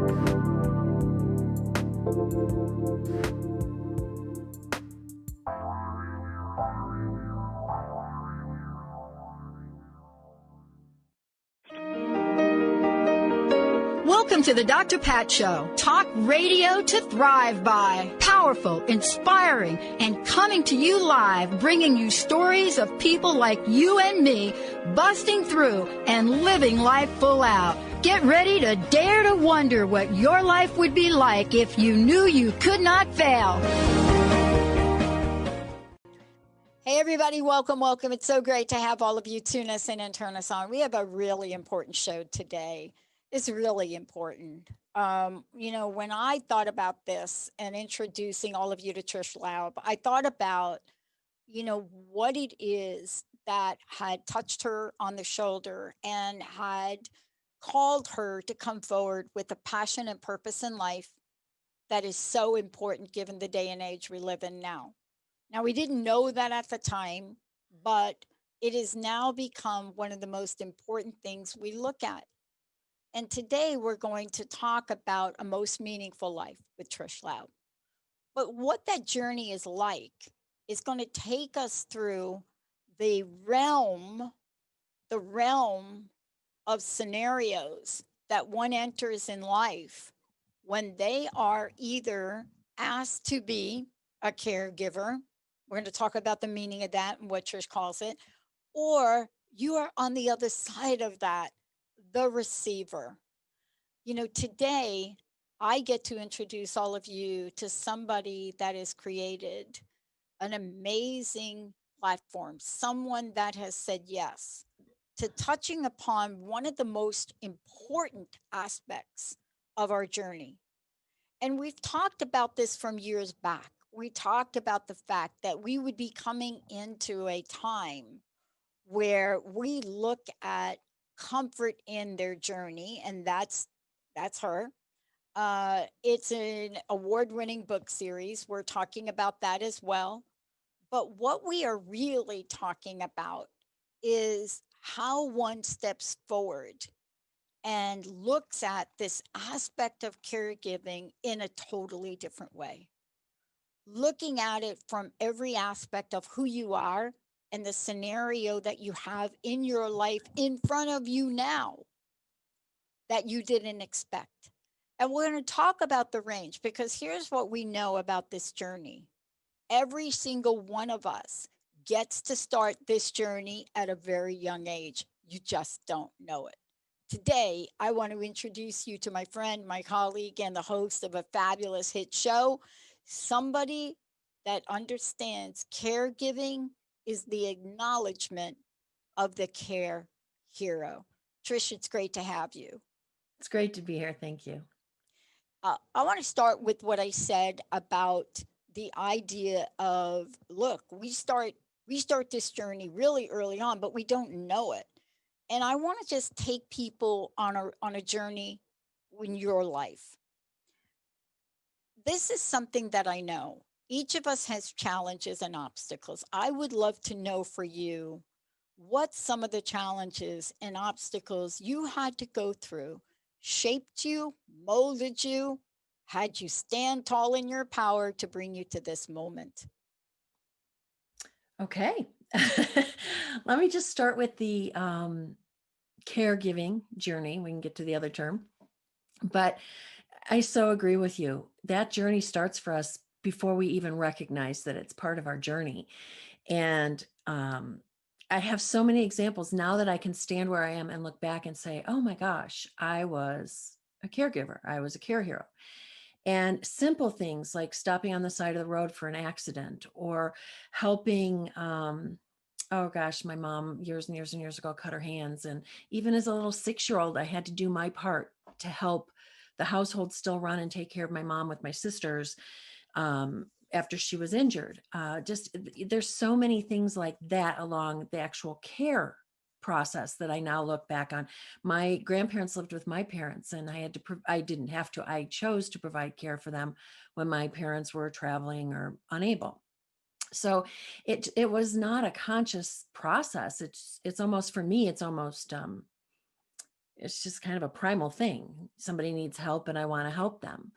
Welcome to the Dr. Pat Show. Talk radio to thrive by. Powerful, inspiring, and coming to you live, bringing you stories of people like you and me, busting through and living life full out. Get ready to dare to wonder what your life would be like if you knew you could not fail. Hey everybody, welcome. It's so great to have all of you tune us in and turn us on. We have a really important show today. It's really important. When I thought about this and introducing all of you to Trish Laub, I thought about, what it is that had touched her on the shoulder and had called her to come forward with a passion and purpose in life that is so important given the day and age we live in now. Now, we didn't know that at the time, but it has now become one of the most important things we look at. And today we're going to talk about a most meaningful life with Trish Laub. But what that journey is like is going to take us through the realm of scenarios that one enters in life when they are either asked to be a caregiver. We're going to talk about the meaning of that and what Trish calls it, or you are on the other side of that, the receiver. Today I get to introduce all of you to somebody that has created an amazing platform, someone that has said yes to touching upon one of the most important aspects of our journey. And we've talked about this from years back. We talked about the fact that we would be coming into a time where we look at comfort in their journey, and that's her. It's an award-winning book series. We're talking about that as well. But what we are really talking about is how one steps forward and looks at this aspect of caregiving in a totally different way. Looking at it from every aspect of who you are and the scenario that you have in your life in front of you now that you didn't expect. And we're going to talk about the range, because here's what we know about this journey. Every single one of us gets to start this journey at a very young age. You just don't know it. Today, I want to introduce you to my friend, my colleague, and the host of a fabulous hit show, somebody that understands caregiving is the acknowledgement of the care hero. Trish, it's great to have you. It's great to be here. Thank you. I want to start with what I said about the idea of, look, we start this journey really early on, but we don't know it. And I want to just take people on a journey in your life. This is something that I know. Each of us has challenges and obstacles. I would love to know for you what some of the challenges and obstacles you had to go through shaped you, molded you, had you stand tall in your power to bring you to this moment. Okay. Let me just start with the caregiving journey. We can get to the other term, but I so agree with you. That journey starts for us before we even recognize that it's part of our journey. And I have so many examples now that I can stand where I am and look back and say, oh my gosh, I was a caregiver. I was a care hero. And simple things like stopping on the side of the road for an accident, or helping, oh gosh, my mom years and years and years ago cut her hands. And even as a little 6-year-old, I had to do my part to help the household still run and take care of my mom with my sisters after she was injured. There's so many things like that along the actual care process that I now look back on. My grandparents lived with my parents, and I chose to provide care for them when my parents were traveling or unable. So it was not a conscious process. It's almost, for me, it's almost It's just kind of a primal thing. Somebody needs help and I want to help them.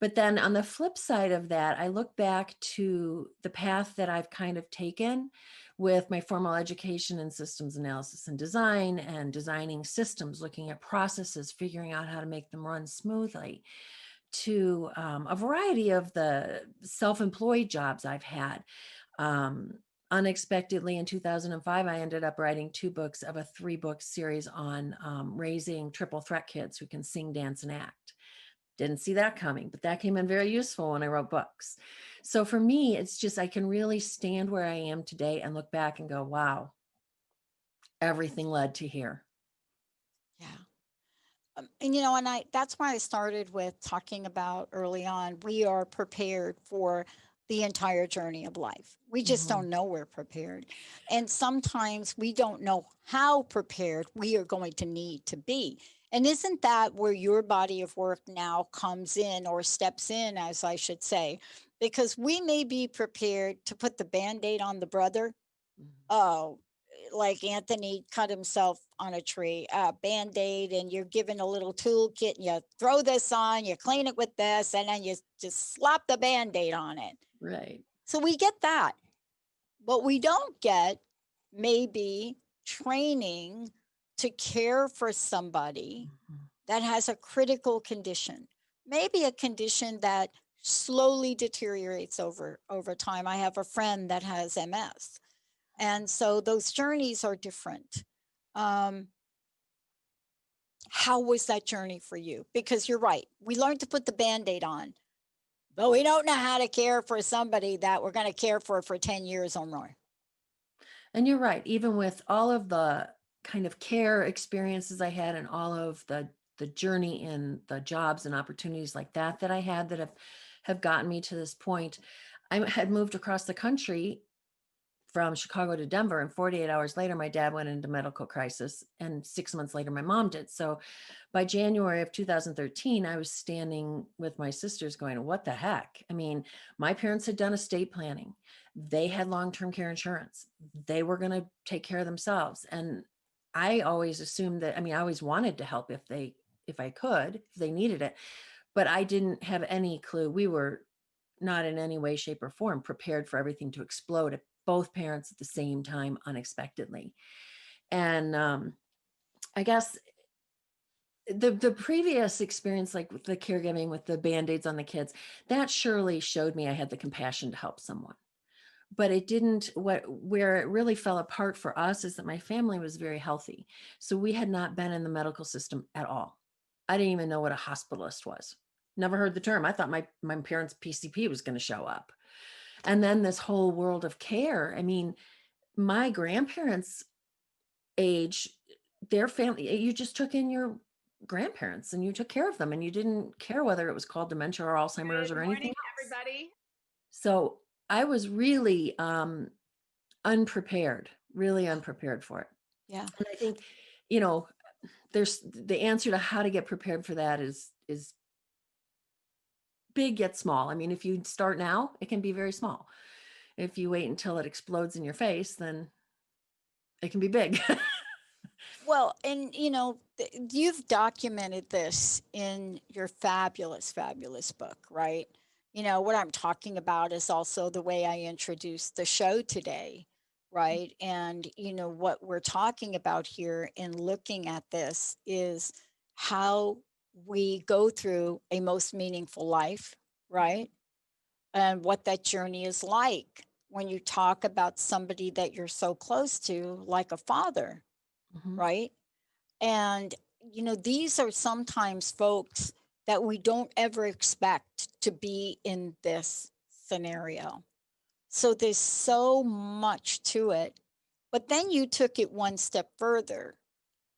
But then on the flip side of that, I look back to the path that I've kind of taken with my formal education in systems analysis and design, and designing systems, looking at processes, figuring out how to make them run smoothly, to a variety of the self-employed jobs I've had. Um, Unexpectedly, in 2005, I ended up writing 2 books of a 3-book series on raising triple threat kids who can sing, dance, and act. Didn't see that coming, but that came in very useful when I wrote books. So for me, it's just, I can really stand where I am today and look back and go, wow, everything led to here. Yeah. And that's why I started with talking about early on, we are prepared for the entire journey of life. We just Mhm. don't know we're prepared. And sometimes we don't know how prepared we are going to need to be. And isn't that where your body of work now comes in, or steps in, as I should say? Because we may be prepared to put the band aid on the brother. Oh, like Anthony cut himself on a tree, band-aid, and you're given a little toolkit, and you throw this on, you clean it with this, and then you just slap the band-aid on it. Right. So we get that. What we don't get, maybe, training to care for somebody Mhm. that has a critical condition, maybe a condition that slowly deteriorates over time. I have a friend that has MS, and so those journeys are different. Um, how was that journey for you? Because you're right, we learned to put the band aid on, but we don't know how to care for somebody that we're going to care for 10 years or more. And you're right. Even with all of the kind of care experiences I had, and all of the journey in the jobs and opportunities like that I had, that have gotten me to this point, I had moved across the country from Chicago to Denver, and 48 hours later, my dad went into medical crisis, and 6 months later, my mom did. So by January of 2013, I was standing with my sisters going, what the heck? I mean, my parents had done estate planning. They had long-term care insurance. They were going to take care of themselves. And I always assumed that, I mean, I always wanted to help if I could, if they needed it, but I didn't have any clue. We were not in any way, shape, or form prepared for everything to explode at both parents at the same time, unexpectedly. And I guess the previous experience, like with the caregiving, with the band-aids on the kids, that surely showed me I had the compassion to help someone. But it didn't, where it really fell apart for us is that my family was very healthy. So we had not been in the medical system at all. I didn't even know what a hospitalist was. Never heard the term. I thought my parents' PCP was going to show up. And then this whole world of care. I mean, my grandparents' age, their family, you just took in your grandparents and you took care of them, and you didn't care whether it was called dementia or Alzheimer's Good or anything morning, else. everybody. So I was really unprepared, really unprepared for it. Yeah. And I think, you know, there's the answer to how to get prepared for that is big yet small. I mean, if you start now, it can be very small. If you wait until it explodes in your face, then it can be big. Well, and you've documented this in your fabulous, fabulous book, right? What I'm talking about is also the way I introduced the show today, right? And, what we're talking about here in looking at this is how we go through a most meaningful life, right? And what that journey is like when you talk about somebody that you're so close to, like a father, Mhm. right? And, these are sometimes folks that we don't ever expect to be in this scenario. So there's so much to it. But then you took it one step further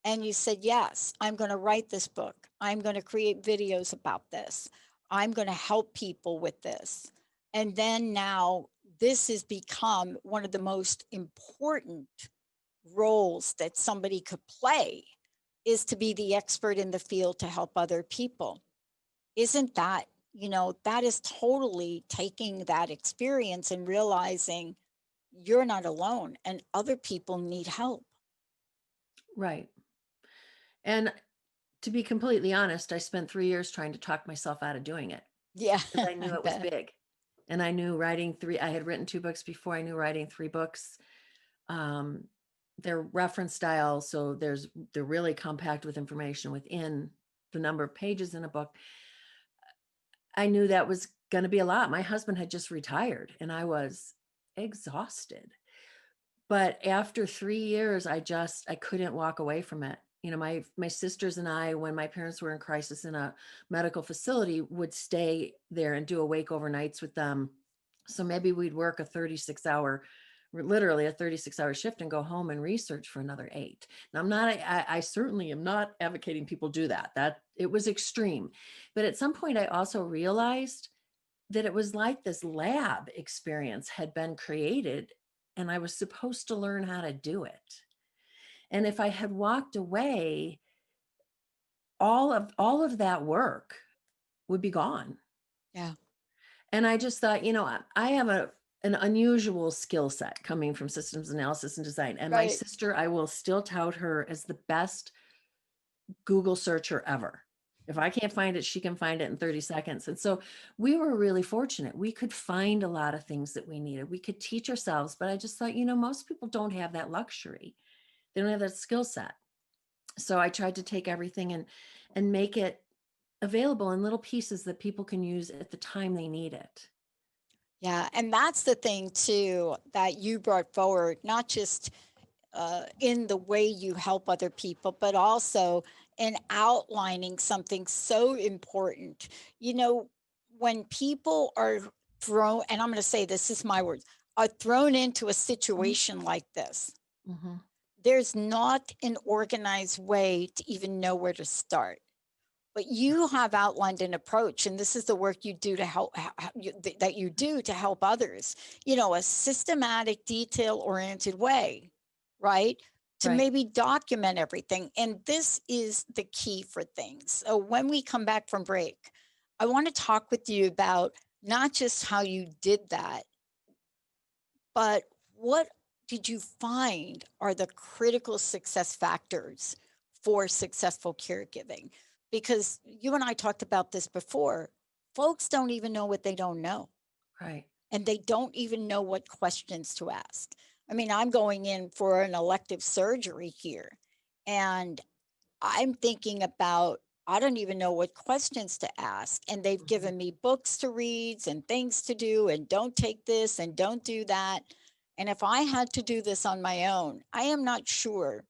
and you said, yes, I'm going to write this book. I'm going to create videos about this. I'm going to help people with this. And then now this has become one of the most important roles that somebody could play, is to be the expert in the field to help other people. Isn't that, that is totally taking that experience and realizing you're not alone and other people need help. Right. And to be completely honest, I spent 3 years trying to talk myself out of doing it Yeah, because I knew I it was bet. big. And I knew I had written 2 books before. I knew writing 3 books. Um, they're reference style, so they're really compact with information within the number of pages in a book. I knew that was going to be a lot. My husband had just retired and I was exhausted. But after 3 years, I couldn't walk away from it. You know, my sisters and I, when my parents were in crisis in a medical facility, would stay there and do awake overnights with them. So maybe we'd work literally a 36-hour shift and go home and research for another 8. Now I certainly am not advocating people do that. That it was extreme. But at some point I also realized that it was like this lab experience had been created and I was supposed to learn how to do it. And if I had walked away, all of that work would be gone. Yeah. And I just thought, I have an unusual skill set coming from systems analysis and design. And my Right. sister, I will still tout her as the best Google searcher ever. If I can't find it, she can find it in 30 seconds. And so we were really fortunate. We could find a lot of things that we needed. We could teach ourselves, but I just thought, most people don't have that luxury. They don't have that skill set. So I tried to take everything and make it available in little pieces that people can use at the time they need it. Yeah. And that's the thing, too, that you brought forward, not just in the way you help other people, but also in outlining something so important. You know, when people are thrown, and I'm going to say this is my words, are thrown into a situation like this, Mm-hmm. there's not an organized way to even know where to start. But you have outlined an approach, and this is the work you do to help that you do to help others. A systematic, detail-oriented way, right? To Right. maybe document everything. And this is the key for things. So when we come back from break, I want to talk with you about not just how you did that, but what did you find are the critical success factors for successful caregiving? Because you and I talked about this before. Folks don't even know what they don't know, Right. and they don't even know what questions to ask. I mean, I'm going in for an elective surgery here, and I'm thinking about, I don't even know what questions to ask. And they've Mm-hmm. given me books to read and things to do, and don't take this and don't do that. And if I had to do this on my own, I am not sure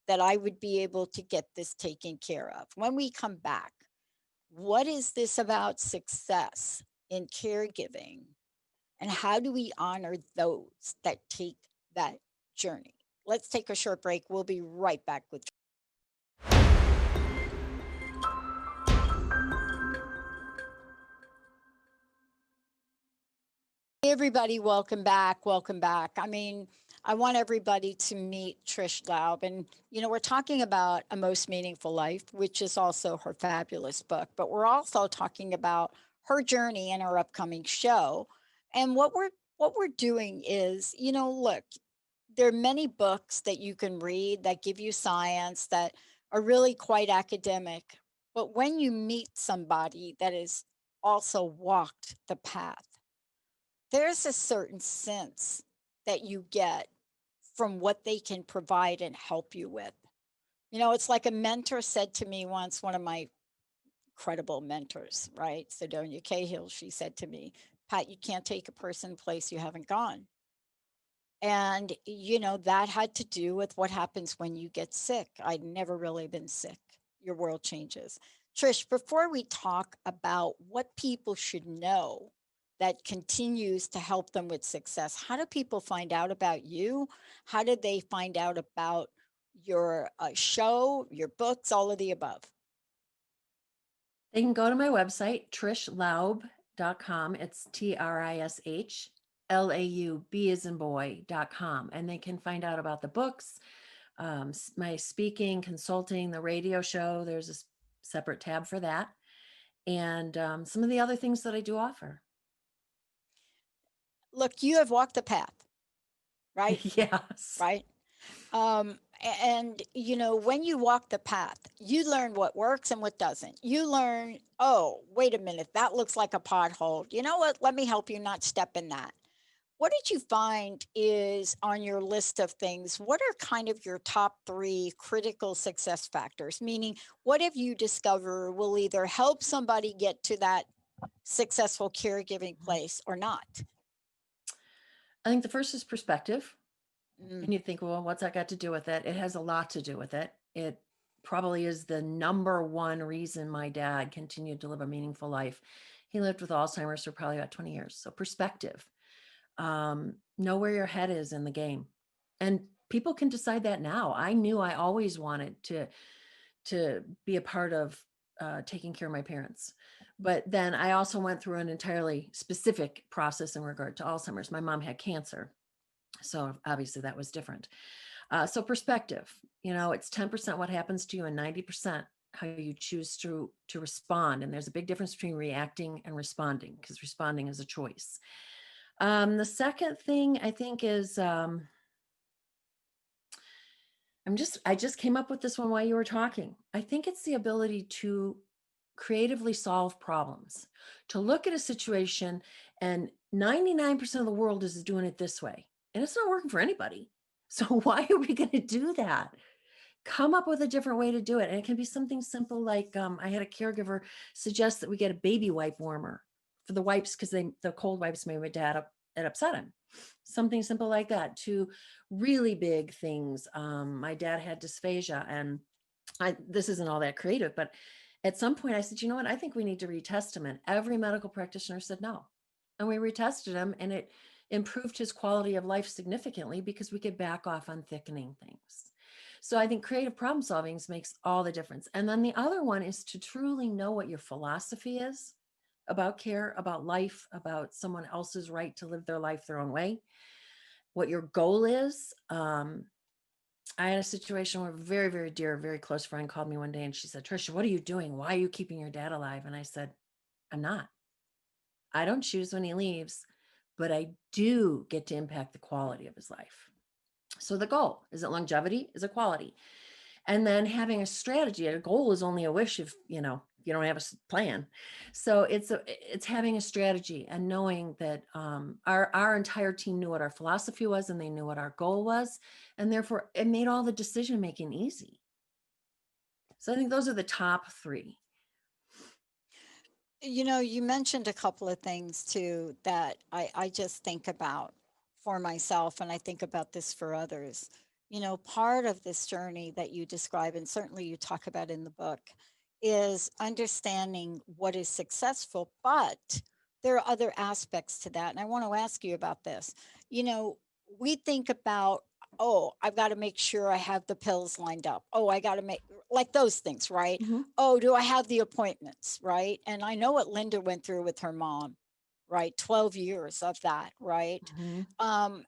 that I would be able to get this taken care of. When we come back, what is this about success in caregiving? And how do we honor those that take that journey? Let's take a short break. We'll be right back with. Hey everybody, welcome back. Welcome back. I mean, I want everybody to meet Trish Laub. And, we're talking about A Most Meaningful Life, which is also her fabulous book, but we're also talking about her journey in her upcoming show. And what we're doing is, look, there are many books that you can read that give you science that are really quite academic. But when you meet somebody that has also walked the path, there's a certain sense that you get from what they can provide and help you with. It's like a mentor said to me once, one of my credible mentors, right? Sedonia Cahill, she said to me, Pat, you can't take a person place you haven't gone. And, that had to do with what happens when you get sick. I'd never really been sick. Your world changes. Trish, before we talk about what people should know that continues to help them with success, how do people find out about you? How did they find out about your show, your books, all of the above? They can go to my website, trishlaub.com. It's TRISHLAUB as in boy.com. And they can find out about the books, my speaking, consulting, the radio show. There's a separate tab for that. And some of the other things that I do offer. Look, you have walked the path, right? Yes. Right. And, when you walk the path, you learn what works and what doesn't. You learn, oh, wait a minute, that looks like a pothole. You know what? Let me help you not step in that. What did you find is on your list of things? What are kind of your top three critical success factors? Meaning, what have you discovered will either help somebody get to that successful caregiving Mhm. place or not? I think the first is perspective. Mm, And you think, well, what's that got to do with it? It has a lot to do with it. It probably is the number one reason my dad continued to live a meaningful life. He lived with Alzheimer's for probably about 20 years. So perspective, know where your head is in the game. And people can decide that now. I knew I always wanted to be a part of taking care of my parents. But then I also went through an entirely specific process in regard to Alzheimer's. My mom had cancer. So obviously that was different. So perspective, it's 10% what happens to you and 90% how you choose to respond. And there's a big difference between reacting and responding, because responding is a choice. The second thing I think is I just came up with this one while you were talking. I think it's the ability to creatively solve problems, to look at a situation, and 99% of the world is doing it this way. And it's not working for anybody. So why are we going to do that? Come up with a different way to do it. And it can be something simple like I had a caregiver suggest that we get a baby wipe warmer for the wipes, because the cold wipes made my dad it upset him. Something simple like that, to really big things. My dad had dysphagia, and this isn't all that creative, but at some point I said, you know what, I think we need to retest him. And every medical practitioner said no. And we retested him, and it improved his quality of life significantly because we could back off on thickening things. So I think creative problem solving makes all the difference. And then the other one is to truly know what your philosophy is about care, about life, about someone else's right to live their life their own way, what your goal is. I had a situation where a very, very dear, very close friend called me one day and she said, Trisha, what are you doing? Why are you keeping your dad alive? And I said, I'm not. I don't choose when he leaves, but I do get to impact the quality of his life. So the goal, is it longevity? Is it quality? And then having a strategy. A goal is only a wish if you don't have a plan. So it's having a strategy and knowing that our entire team knew what our philosophy was, and they knew what our goal was, and therefore it made all the decision making easy. So I think those are the top three. You mentioned a couple of things too that I just think about for myself, and I think about this for others. Part of this journey that you describe, and certainly you talk about in the book, is understanding what is successful, but there are other aspects to that. And I want to ask you about this. You know, we think about, oh, I've got to make sure I have the pills lined up. Oh, I got to make like those things, right? Mm-hmm. Oh, do I have the appointments, right? And I know what Linda went through with her mom, right? 12 years of that, right? Mm-hmm. Um,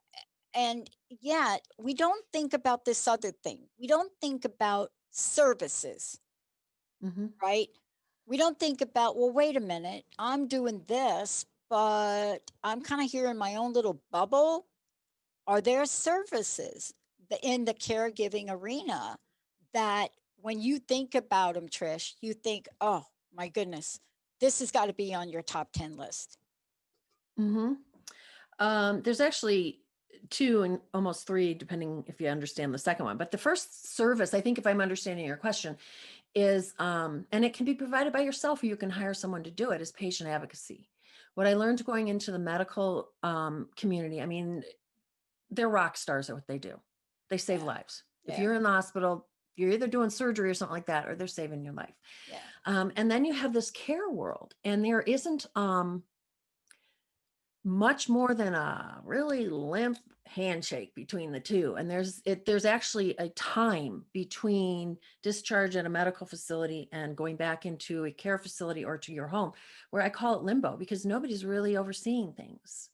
and yet we don't think about this other thing. We don't think about services, Mm-hmm. right? We don't think about, well, wait a minute, I'm doing this, but I'm kind of here in my own little bubble. Are there services in the caregiving arena that when you think about them, Trish, you think, oh my goodness, this has got to be on your top 10 list? Mm-hmm. There's actually two and almost three, depending if you understand the second one. But the first service, I think, if I'm understanding your question, is and it can be provided by yourself, or you can hire someone to do it, is patient advocacy. What I learned going into the medical community, I mean, they're rock stars at what they do. They save Yeah. lives. If Yeah. you're in the hospital, you're either doing surgery or something like that, or they're saving your life. Yeah. And then you have this care world, and there isn't much more than a really limp handshake between the two. And there's actually a time between discharge at a medical facility and going back into a care facility or to your home, where I call it limbo, because nobody's really overseeing things.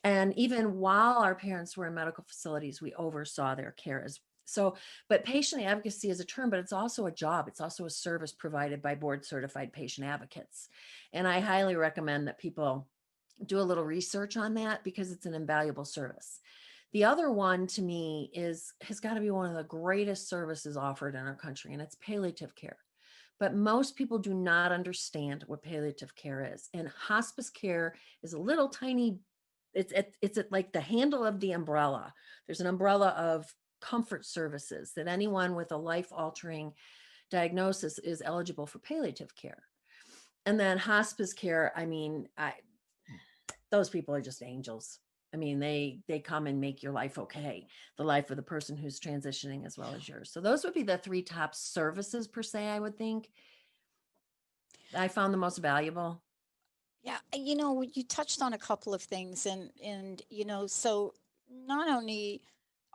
And even while our parents were in medical facilities, we oversaw their care as so. But patient advocacy is a term, but it's also a job. It's also a service provided by board certified patient advocates. And I highly recommend that people do a little research on that, because it's an invaluable service. The other one to me has got to be one of the greatest services offered in our country, and it's palliative care. But most people do not understand what palliative care is. And hospice care is a little tiny, it's at like the handle of the umbrella. There's an umbrella of comfort services that anyone with a life-altering diagnosis is eligible for palliative care. And then hospice care, I mean, those people are just angels. I mean, they come and make your life okay, the life of the person who's transitioning as well as yours. So those would be the three top services per se, I would think. I found the most valuable. Yeah, you touched on a couple of things, and so not only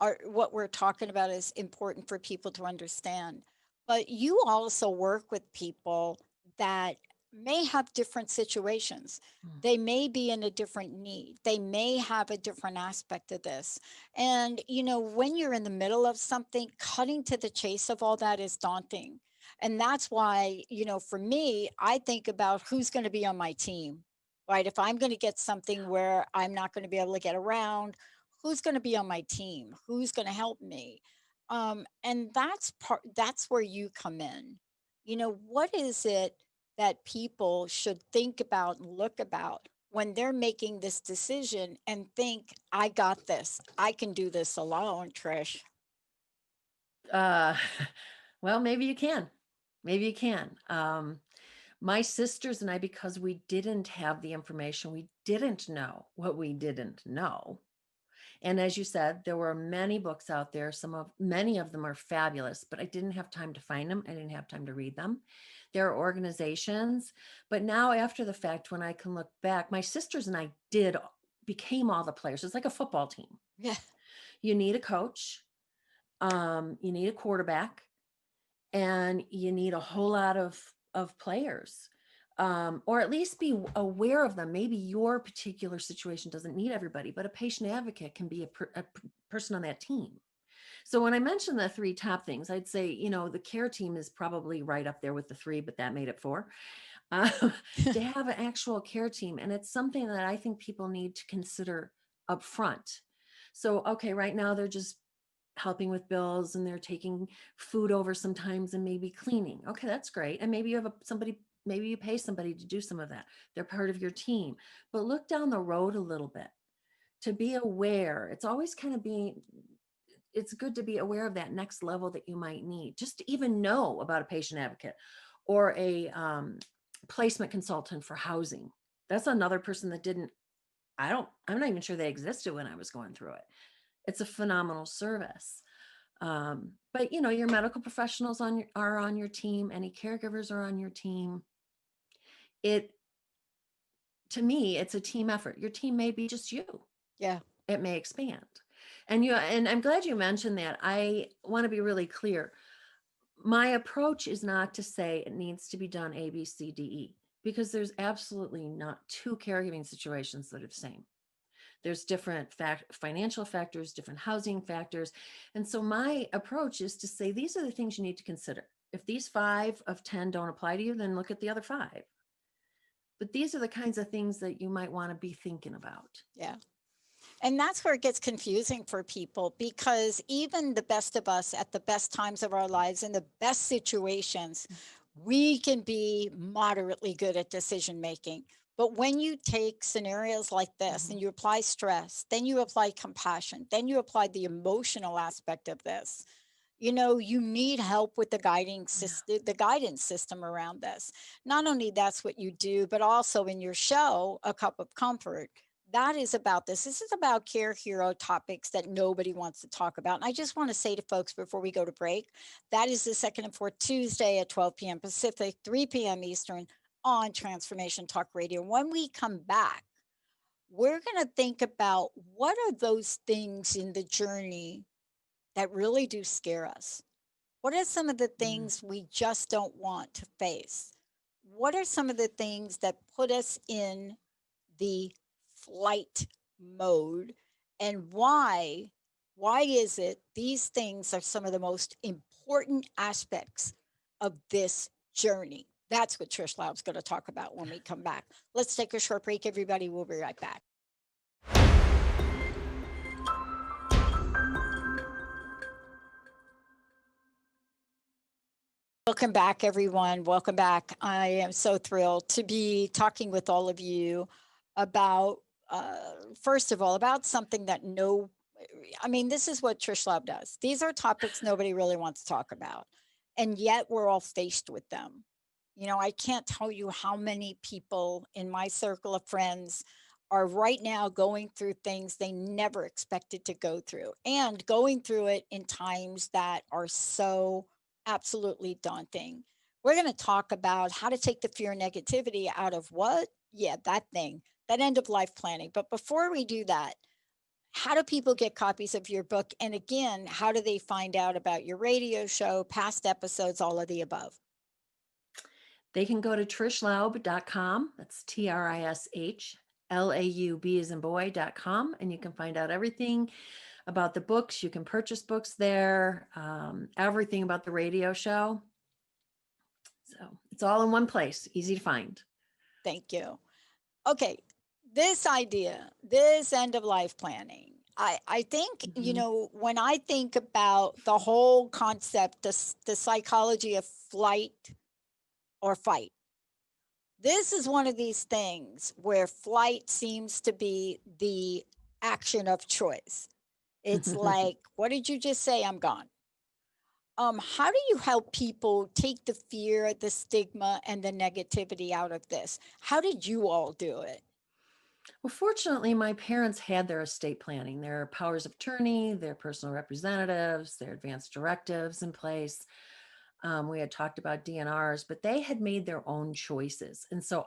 are what we're talking about is important for people to understand, but you also work with people that may have different situations. Mm. They may be in a different need. They may have a different aspect of this. And when you're in the middle of something, cutting to the chase of all that is daunting. And that's why, for me, I think about who's going to be on my team, right? If I'm going to get something where I'm not going to be able to get around, who's going to be on my team? Who's going to help me? And that's where you come in. What is it that people should think about and look about when they're making this decision and think, I got this. I can do this alone, Trish. Uh, well, maybe you can. Maybe you can. My sisters and I, because we didn't have the information, we didn't know what we didn't know. And as you said, there were many books out there. Many of them are fabulous, but I didn't have time to find them. I didn't have time to read them. There are organizations, but now after the fact, when I can look back, my sisters and I became all the players. It's like a football team. Yeah. You need a coach, you need a quarterback, and you need a whole lot of players. Or at least be aware of them. Maybe your particular situation doesn't need everybody, but a patient advocate can be a person on that team. So when I mentioned the three top things, I'd say, the care team is probably right up there with the three, but that made it four. To have an actual care team. And it's something that I think people need to consider up front. So, okay, right now they're just helping with bills and they're taking food over sometimes and maybe cleaning. Okay, that's great. And maybe you have maybe you pay somebody to do some of that. They're part of your team. But look down the road a little bit to be aware. It's always kind of it's good to be aware of that next level that you might need, just to even know about a patient advocate or a placement consultant for housing. That's another person that I'm not even sure they existed when I was going through it. It's a phenomenal service. But your medical professionals are on your team. Any caregivers are on your team. To me, it's a team effort. Your team may be just you. Yeah. It may expand. And I'm glad you mentioned that. I want to be really clear. My approach is not to say it needs to be done A, B, C, D, E, because there's absolutely not two caregiving situations that are the same. There's different financial factors, different housing factors. And so my approach is to say, these are the things you need to consider. If these 5 of 10 don't apply to you, then look at the other 5. But these are the kinds of things that you might want to be thinking about. Yeah. And that's where it gets confusing for people, because even the best of us at the best times of our lives, in the best situations, we can be moderately good at decision making. But when you take scenarios like this and you apply stress, then you apply compassion, then you apply the emotional aspect of this, you need help with the guidance system around this. Not only that's what you do, but also in your show, A Cup of Comfort, that is about this. This is about care hero topics that nobody wants to talk about. And I just want to say to folks before we go to break, that is the second and fourth Tuesday at 12 p.m. Pacific, 3 p.m. Eastern on Transformation Talk Radio. When we come back, we're going to think about what are those things in the journey that really do scare us. What are some of the things we just don't want to face? What are some of the things that put us in the flight mode, and why is it these things are some of the most important aspects of this journey? That's what Trish Laub's going to talk about when we come back. Let's take a short break, everybody. We'll be right back. Welcome back, everyone. Welcome back. I am so thrilled to be talking with all of you about, first of all, about something that I mean, this is what Trish Laub does. These are topics nobody really wants to talk about, and yet we're all faced with them. I can't tell you how many people in my circle of friends are right now going through things they never expected to go through and going through it in times that are so absolutely daunting. We're going to talk about how to take the fear and negativity out of what? Yeah, that thing, that end of life planning. But before we do that, how do people get copies of your book? And again, how do they find out about your radio show, past episodes, all of the above? They can go to trishlaub.com. That's TRISHLAUB as in boy.com. And you can find out everything about the books. You can purchase books there, everything about the radio show. So it's all in one place, easy to find. Thank you. Okay, this idea, this end of life planning, I think, when I think about the whole concept, the psychology of flight or fight, this is one of these things where flight seems to be the action of choice. It's like, what did you just say? I'm gone. How do you help people take the fear, the stigma, and the negativity out of this? How did you all do it? Well, fortunately, my parents had their estate planning, their powers of attorney, their personal representatives, their advanced directives in place. We had talked about DNRs, but they had made their own choices. And so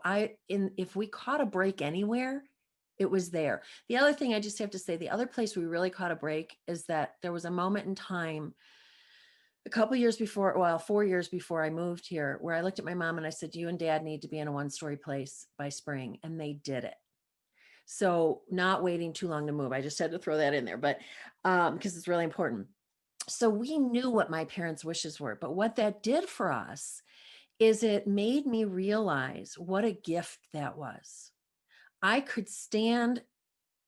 if we caught a break anywhere, it was there. The other thing I just have to say, the other place we really caught a break is that there was a moment in time a couple years before, well, 4 years before I moved here, where I looked at my mom and I said, you and dad need to be in a one-story place by spring. And they did it. So not waiting too long to move. I just had to throw that in there, but because it's really important. So we knew what my parents' wishes were, but what that did for us is it made me realize what a gift that was. I could stand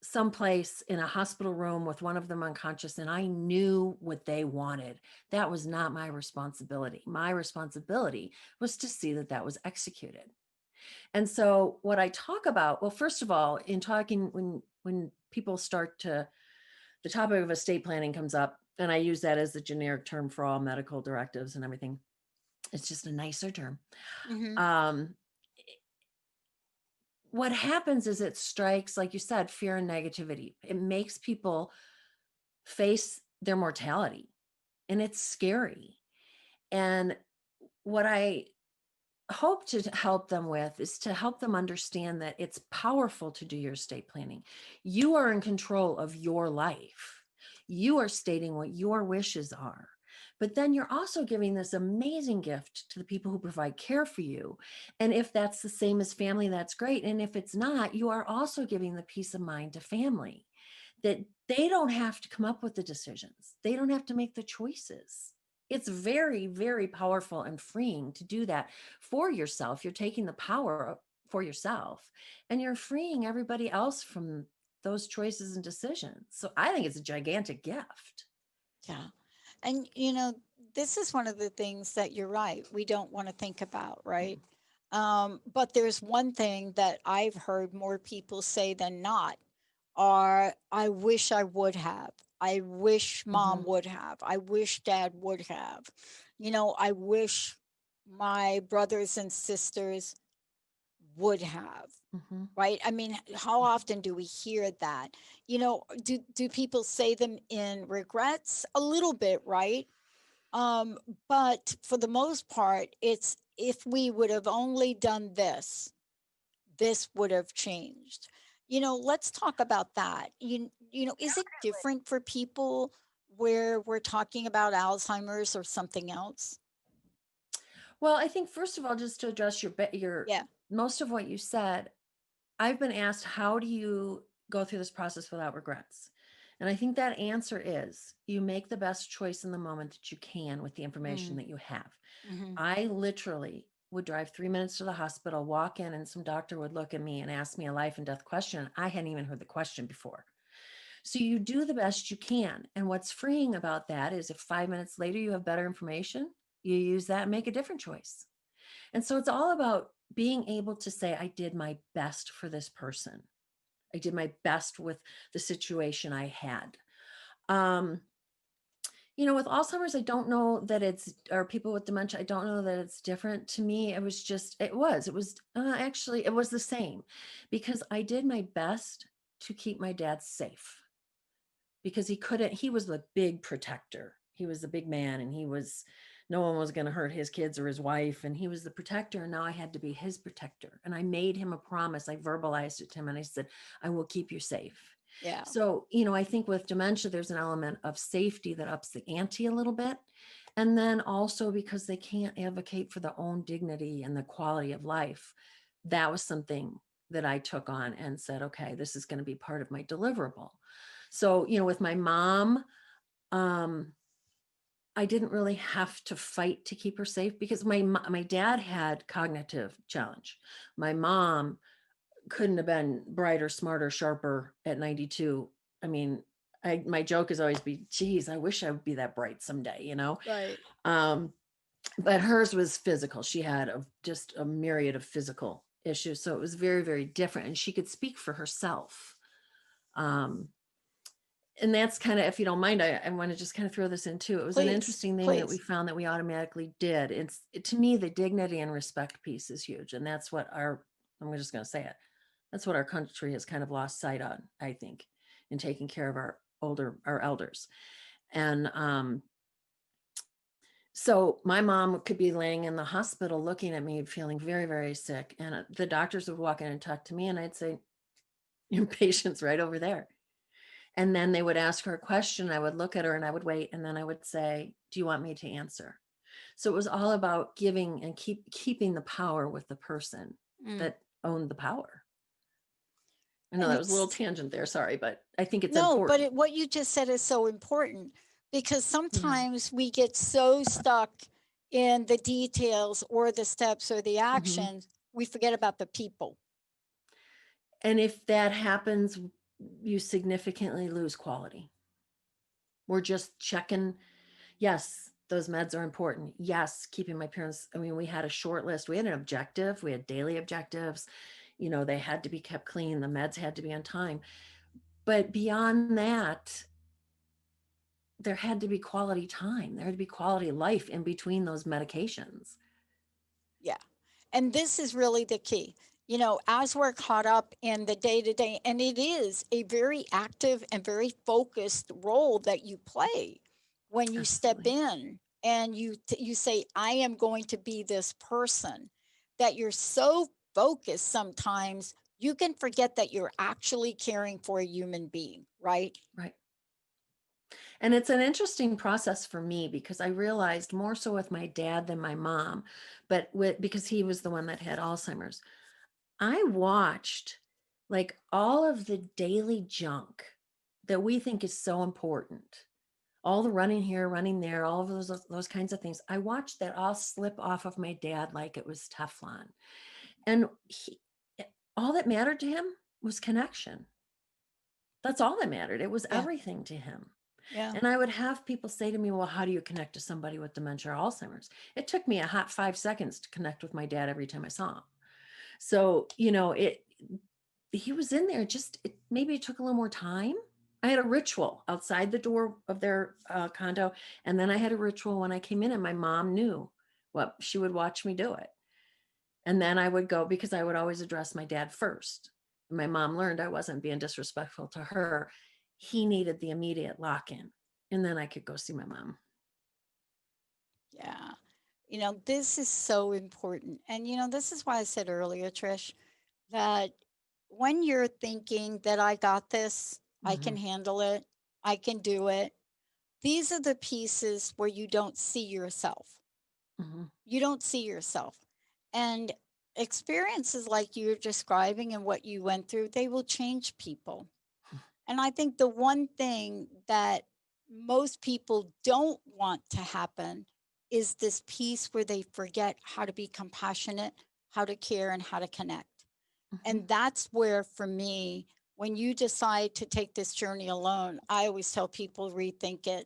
someplace in a hospital room with one of them unconscious and I knew what they wanted. That was not my responsibility. My responsibility was to see that that was executed. And so what I talk about, well, first of all, in talking, when people start to, the topic of estate planning comes up, and I use that as the generic term for all medical directives and everything. It's just a nicer term. Hmm. Um, what happens is it strikes, like you said, fear and negativity. It makes people face their mortality, and it's scary. And what I hope to help them with is to help them understand that it's powerful to do your estate planning. You are in control of your life. You are stating what your wishes are. But then you're also giving this amazing gift to the people who provide care for you. And if that's the same as family, that's great. And if it's not, you are also giving the peace of mind to family that they don't have to come up with the decisions. They don't have to make the choices. It's very, very powerful and freeing to do that for yourself. You're taking the power for yourself and you're freeing everybody else from those choices and decisions. So I think it's a gigantic gift. Yeah. And, this is one of the things that you're right. We don't want to think about, right? But there's one thing that I've heard more people say than not are, I wish I would have. I wish mom Mm-hmm. would have. I wish dad would have. I wish my brothers and sisters would have. Mm-hmm. Right? I mean, how often do we hear that? Do people say them in regrets? A little bit, right? Um, but for the most part, it's, if we would have only done this, this would have changed. Let's talk about that. Is it different for people where we're talking about Alzheimer's or something else? Well, I think first of all, just to address your Yeah. most of what you said, I've been asked, how do you go through this process without regrets? And I think that answer is you make the best choice in the moment that you can with the information Mm, that you have. hmm. I literally would drive 3 minutes to the hospital, walk in, and some doctor would look at me and ask me a life and death question. I hadn't even heard the question before. So you do the best you can. And what's freeing about that is if 5 minutes later you have better information, You use that and make a different choice. And so it's all about being able to say, I did my best for this person. I did my best with the situation I had. Um, with Alzheimer's, I don't know that or people with dementia, I don't know that it's different. To me, actually, it was the same, because I did my best to keep my dad safe, because he was the big protector. He was the big man, and no one was going to hurt his kids or his wife. And he was the protector. And now I had to be his protector. And I made him a promise. I verbalized it to him, and I said, I will keep you safe. Yeah. So, I think with dementia, there's an element of safety that ups the ante a little bit. And then also, because they can't advocate for their own dignity and the quality of life, that was something that I took on and said, okay, this is going to be part of my deliverable. So, with my mom, I didn't really have to fight to keep her safe, because my dad had cognitive challenge. My mom couldn't have been brighter, smarter, sharper at 92. I mean, my joke is always geez, I wish I would be that bright someday, Right. But hers was physical. She had just a myriad of physical issues. So it was very, very different. And she could speak for herself. And that's kind of, if you don't mind, I want to just kind of throw this in too. It was an interesting thing that we found that we automatically did. To me, the dignity and respect piece is huge. And that's what I'm just going to say it. That's what our country has kind of lost sight on, I think, in taking care of our elders. And so my mom could be laying in the hospital looking at me, feeling very, very sick. And the doctors would walk in and talk to me, and I'd say, your patient's right over there. And then they would ask her a question. I would look at her and I would wait. And then I would say, do you want me to answer? So it was all about giving and keeping the power with the person that owned the power. I know that was a little tangent there. Sorry, but I think it's important. No, but what you just said is so important, because sometimes we get so stuck in the details or the steps or the actions, we forget about the people. And if that happens, you significantly lose quality. We're just checking. Yes, those meds are important. Yes, keeping my parents. I mean, we had a short list. We had an objective. We had daily objectives. They had to be kept clean. The meds had to be on time. But beyond that, there had to be quality time. There had to be quality life in between those medications. Yeah. And this is really the key. As we're caught up in the day to day, and it is a very active and very focused role that you play when you step in and you say, I am going to be this person, that you're so focused sometimes you can forget that you're actually caring for a human being, right? Right. And it's an interesting process for me, because I realized more so with my dad than my mom, but because he was the one that had Alzheimer's. I watched like all of the daily junk that we think is so important. All the running here, running there, all of those kinds of things. I watched that all slip off of my dad like it was Teflon. And all that mattered to him was connection. That's all that mattered. It was everything to him. Yeah. And I would have people say to me, well, how do you connect to somebody with dementia or Alzheimer's? It took me a hot 5 seconds to connect with my dad every time I saw him. So, he was in there, maybe it took a little more time. I had a ritual outside the door of their condo. And then I had a ritual when I came in, and my mom knew what she would watch me do it. And then I would go, because I would always address my dad first. My mom learned I wasn't being disrespectful to her. He needed the immediate lock-in, and then I could go see my mom. Yeah. This is so important. And, this is why I said earlier, Trish, that when you're thinking that I got this, I can handle it, I can do it, these are the pieces where you don't see yourself. You don't see yourself. And experiences like you're describing and what you went through, they will change people. And I think the one thing that most people don't want to happen is this piece where they forget how to be compassionate, how to care, and how to connect. And that's where, for me, when you decide to take this journey alone, I always tell people rethink it.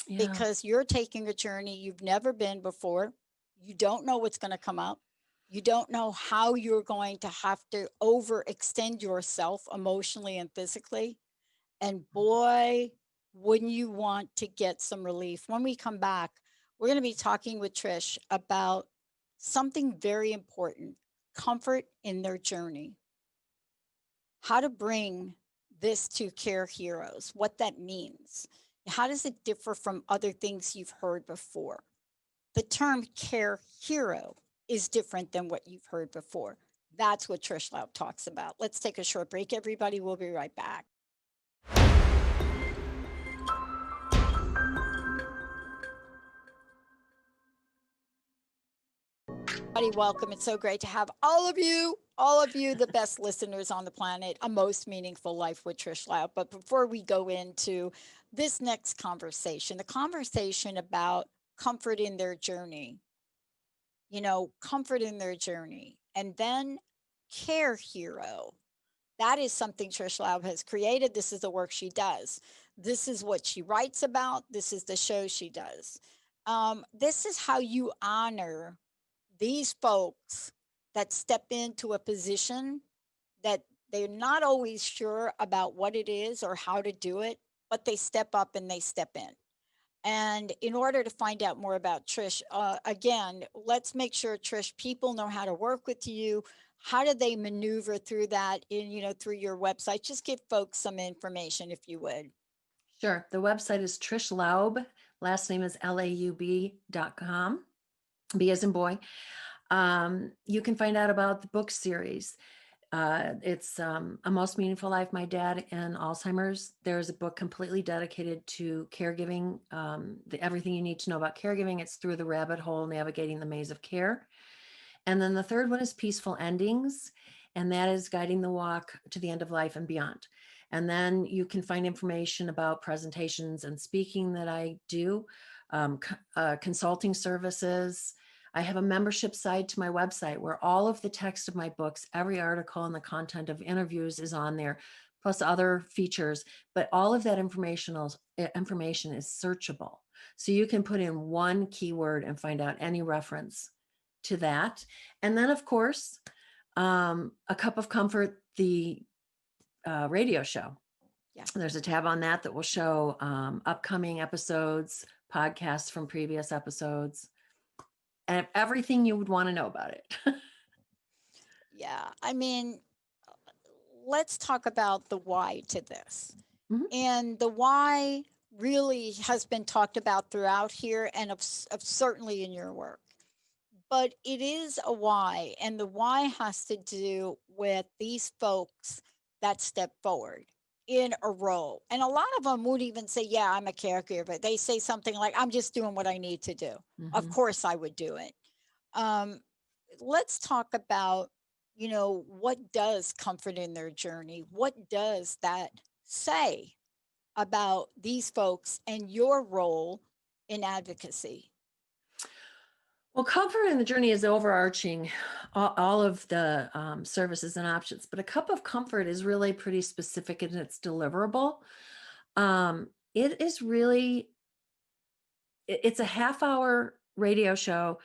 Yeah. because you're taking a journey you've never been before. You don't know what's going to come up. You don't know how you're going to have to overextend yourself emotionally and physically. And boy, wouldn't you want to get some relief? When we come back, we're going to be talking with Trish about something very important: comfort in their journey, how to bring this to care heroes, what that means. How does it differ from other things you've heard before? The term care hero is different than what you've heard before. That's what Trish Laub talks about. Let's take a short break, everybody. We'll be right back. Everybody, welcome. It's so great to have all of you, the best listeners on the planet, A Most Meaningful Life with Trish Laub. But before we go into this next conversation, the conversation about comfort in their journey, comfort in their journey, and then care hero. That is something Trish Laub has created. This is the work she does. This is what she writes about. This is the show she does. This is how you honor these folks that step into a position that they're not always sure about what it is or how to do it, but they step up and they step in. And in order to find out more about Trish, again, let's make sure, Trish, people know how to work with you. How do they maneuver through that through your website? Just give folks some information if you would. Sure. The website is Trish Laub. Last name is laub.com. B as in boy. You can find out about the book series. It's A Most Meaningful Life, My Dad and Alzheimer's. There's a book completely dedicated to caregiving, everything you need to know about caregiving. It's Through the Rabbit Hole, Navigating the Maze of Care. And then the third one is Peaceful Endings, and that is Guiding the Walk to the End of Life and Beyond. And then you can find information about presentations and speaking that I do, consulting services. I have a membership side to my website where all of the text of my books, every article, and the content of interviews is on there, plus other features. But all of that information is searchable. So you can put in one keyword and find out any reference to that. And then, of course, A Cup of Comfort, the radio show. Yeah. There's a tab on that will show upcoming episodes, podcasts from previous episodes, and everything you would want to know about it. Yeah. I mean, let's talk about the why to this. Mhm. And the why really has been talked about throughout here and of certainly in your work. But it is a why, and the why has to do with these folks that step forward in a role. And a lot of them won't even say, yeah, I'm a caregiver. They say something like, I'm just doing what I need to do. Of course I would do it. Let's talk about, what does comfort in their journey? What does that say about these folks and your role in advocacy? Well, comfort in the journey is overarching all of the services and options, but A Cup of Comfort is really pretty specific in its deliverable. It is really, it's a half-hour radio show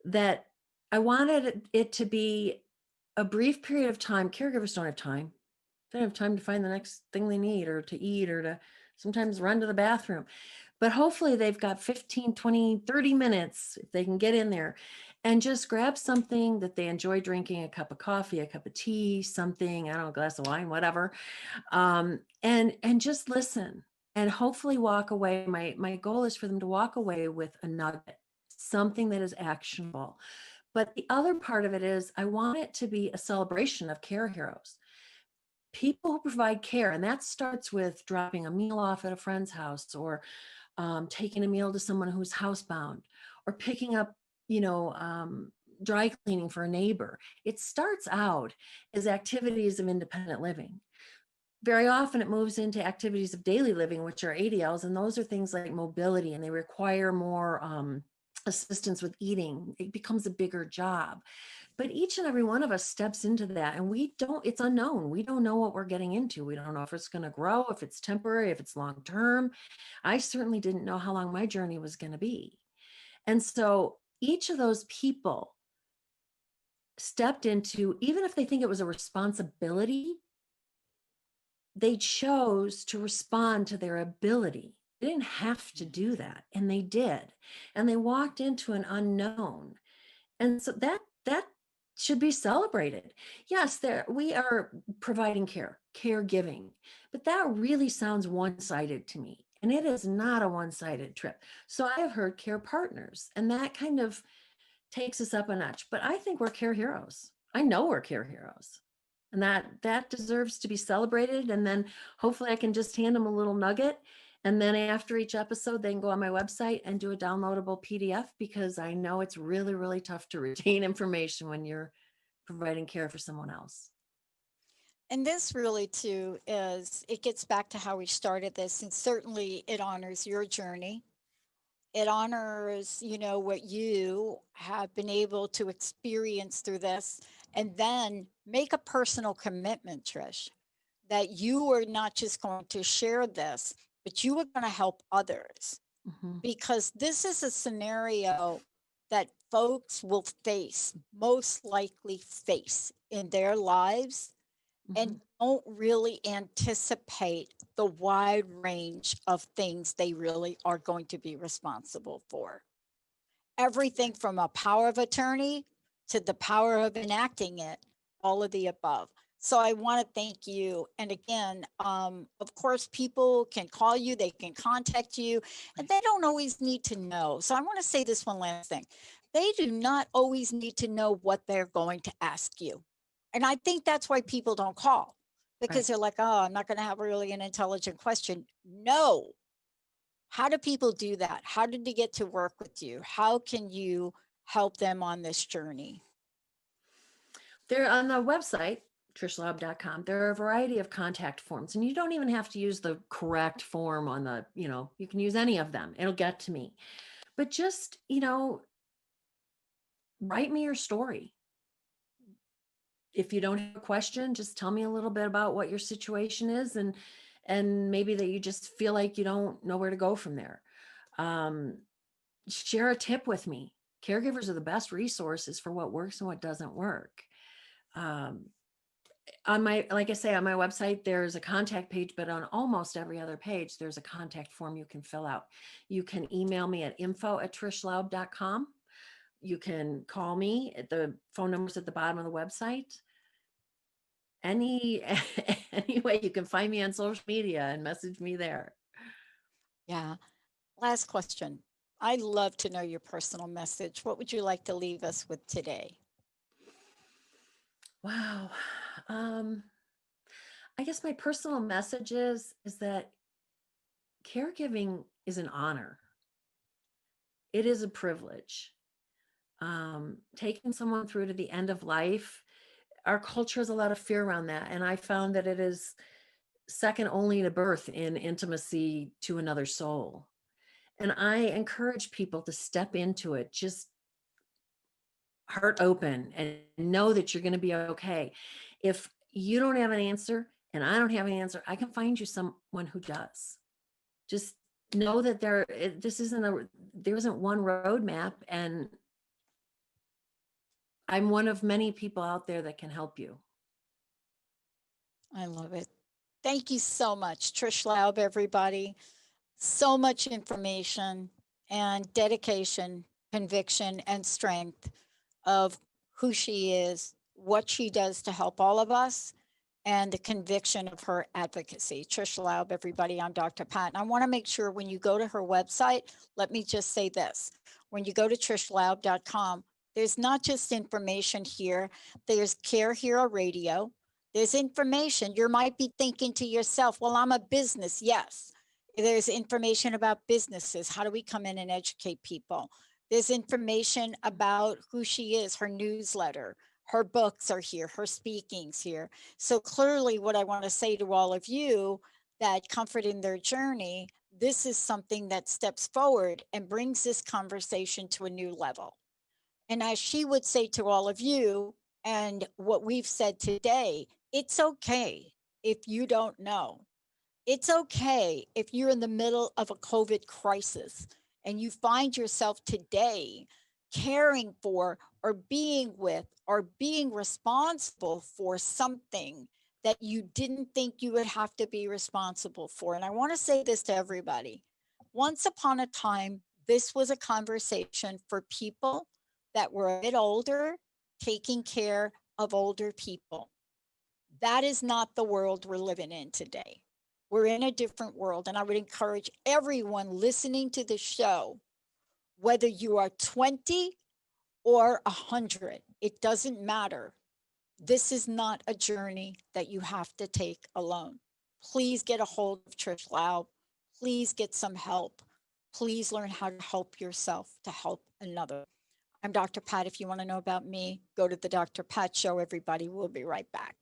that I wanted it to be a brief period of time. Caregivers don't have time. They don't have time to find the next thing they need or to eat or to sometimes run to the bathroom. But hopefully they've got 15, 20, 30 minutes if they can get in there and just grab something that they enjoy drinking, a cup of coffee, a cup of tea, something, I don't know, a glass of wine, whatever. And just listen and hopefully walk away. My goal is for them to walk away with a nugget, something that is actionable. But the other part of it is I want it to be a celebration of care heroes, people who provide care. And that starts with dropping a meal off at a friend's house, or taking a meal to someone who's housebound, or picking up, dry cleaning for a neighbor. It starts out as activities of independent living. Very often it moves into activities of daily living, which are ADLs. And those are things like mobility, and they require more assistance with eating. It becomes a bigger job. But each and every one of us steps into that, and it's unknown. We don't know what we're getting into. We don't know if it's going to grow, if it's temporary, if it's long term. I certainly didn't know how long my journey was going to be. And so each of those people stepped into, even if they think it was a responsibility, they chose to respond to their ability. They didn't have to do that, and they did. And they walked into an unknown. And so that should be celebrated. Yes, we are providing caregiving, but that really sounds one-sided to me. And it is not a one-sided trip. So I have heard care partners, and that kind of takes us up a notch. But I think we're care heroes. I know we're care heroes. And that deserves to be celebrated. And then hopefully I can just hand them a little nugget. And then after each episode, they can go on my website and do a downloadable PDF, because I know it's really, really tough to retain information when you're providing care for someone else. And this really too is, it gets back to how we started this, and certainly it honors your journey. It honors, what you have been able to experience through this, and then make a personal commitment, Trish, that you are not just going to share this, but you are going to help others, Mm-hmm. because this is a scenario that folks will most likely face in their lives, Mm-hmm. and don't really anticipate the wide range of things they really are going to be responsible for. Everything from a power of attorney to the power of enacting it, all of the above. So I want to thank you. And again, of course, people can call you, they can contact you, and they don't always need to know. So I want to say this one last thing. They do not always need to know what they're going to ask you. And I think that's why people don't call, because Right. they're like, oh, I'm not going to have really an intelligent question. No. How do people do that? How did they get to work with you? How can you help them on this journey? They're on the website, trishlaub.com. There are a variety of contact forms, and you don't even have to use the correct form on you can use any of them. It'll get to me. But just, write me your story. If you don't have a question, just tell me a little bit about what your situation is, and maybe that you just feel like you don't know where to go from there. Share a tip with me. Caregivers are the best resources for what works and what doesn't work. Like I say, on my website, there's a contact page, but on almost every other page, there's a contact form you can fill out. You can email me at info@trishlaub.com. You can call me at the phone numbers at the bottom of the website. Any way you can find me on social media and message me there. Yeah. Last question. I'd love to know your personal message. What would you like to leave us with today? Wow. I guess my personal message is that caregiving is an honor. It is a privilege. Taking someone through to the end of life, our culture has a lot of fear around that, and I found that it is second only to birth in intimacy to another soul. And I encourage people to step into it, just heart open, and know that you're going to be okay. If you don't have an answer and I don't have an answer, I can find you someone who does. Just know that there isn't one roadmap, and I'm one of many people out there that can help you. I love it. Thank you so much, Trish Laub, everybody. So much information and dedication, conviction, and strength of who she is, what she does to help all of us, and the conviction of her advocacy. Trish Laub, everybody, I'm Dr. Pat. And I want to make sure when you go to her website, let me just say this. When you go to trishlaub.com, there's not just information here, there's Care Hero Radio. There's information. You might be thinking to yourself, well, I'm a business. Yes. There's information about businesses. How do we come in and educate people? There's information about who she is, her newsletter, her books are here, her speakings here. So clearly what I want to say to all of you that comfort in their journey, this is something that steps forward and brings this conversation to a new level. And as she would say to all of you, and what we've said today, it's okay if you don't know. It's okay if you're in the middle of a COVID crisis and you find yourself today caring for or being with or being responsible for something that you didn't think you would have to be responsible for. And I want to say this to everybody. Once upon a time, this was a conversation for people that were a bit older, taking care of older people. That is not the world we're living in today. We're in a different world. And I would encourage everyone listening to the show, whether you are 20 or 100, it doesn't matter. This is not a journey that you have to take alone. Please get a hold of Trish Laub. Please get some help. Please learn how to help yourself to help another. I'm Dr. Pat. If you want to know about me, go to the Dr. Pat Show, everybody. We'll be right back.